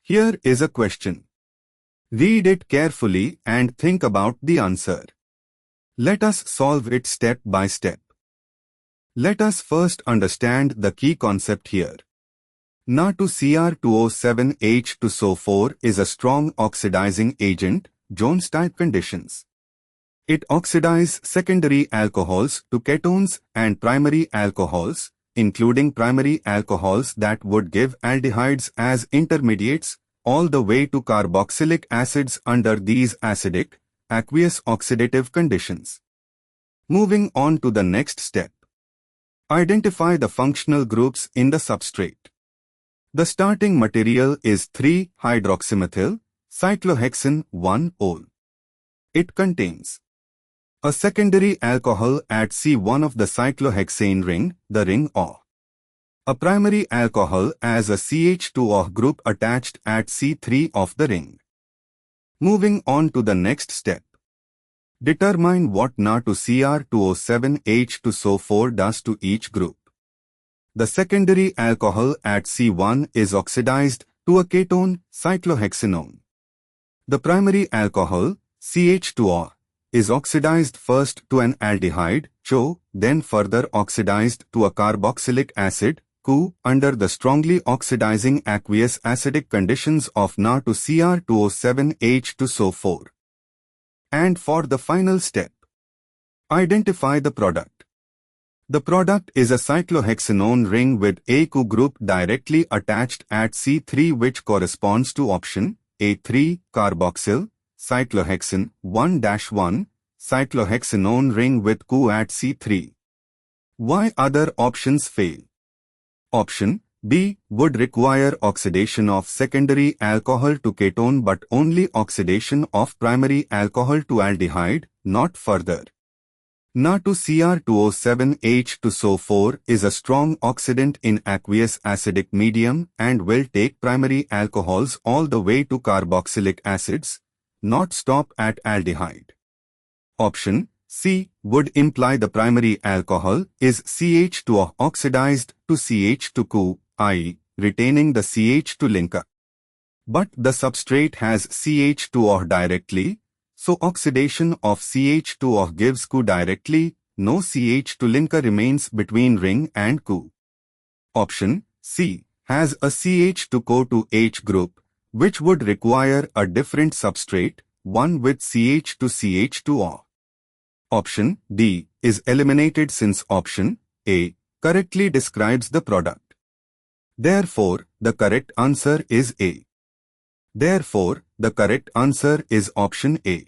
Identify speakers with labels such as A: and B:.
A: Here is a question. Read it carefully and think about the answer. Let us solve it step by step. Let us first understand the key concept here. Na2Cr2O7H2SO4 is a strong oxidizing agent, Jones-type conditions. It oxidizes secondary alcohols to ketones and primary alcohols, including primary alcohols that would give aldehydes as intermediates, all the way to carboxylic acids under these acidic, aqueous oxidative conditions. Moving on to the next step. Identify the functional groups in the substrate. The starting material is 3-hydroxymethyl cyclohexane 1-ol. It contains a secondary alcohol at C1 of the cyclohexane ring, the ring O. A primary alcohol as a CH2O group attached at C3 of the ring. Moving on to the next step. Determine what Na2Cr2O7H2SO4 does to each group. The secondary alcohol at C1 is oxidized to a ketone, cyclohexanone. The primary alcohol, CH2O, is oxidized first to an aldehyde, ChO, then further oxidized to a carboxylic acid, ChO, under the strongly oxidizing aqueous acidic conditions of Na2Cr2O7H2SO4. And for the final step, identify the product. The product is a cyclohexanone ring with a ChO group directly attached at C3, which corresponds to option A3, carboxyl, cyclohexane 1-1, cyclohexanone ring with ChO at C3. Why other options fail? Option B would require oxidation of secondary alcohol to ketone but only oxidation of primary alcohol to aldehyde, not further. Na2Cr2O7H2SO4 is a strong oxidant in aqueous acidic medium and will take primary alcohols all the way to carboxylic acids, not stop at aldehyde. Option C would imply the primary alcohol is CH2O oxidized to CH2ChO, i.e., retaining the CH2 linker. But the substrate has CH2O directly, so oxidation of CH2O gives ChO directly, no CH2 linker remains between ring and ChO. Option C has a CH2ChO to H group, which would require a different substrate, one with CH2CH2O. Option D is eliminated since option A correctly describes the product. Therefore, the correct answer is A. Therefore, the correct answer is option A.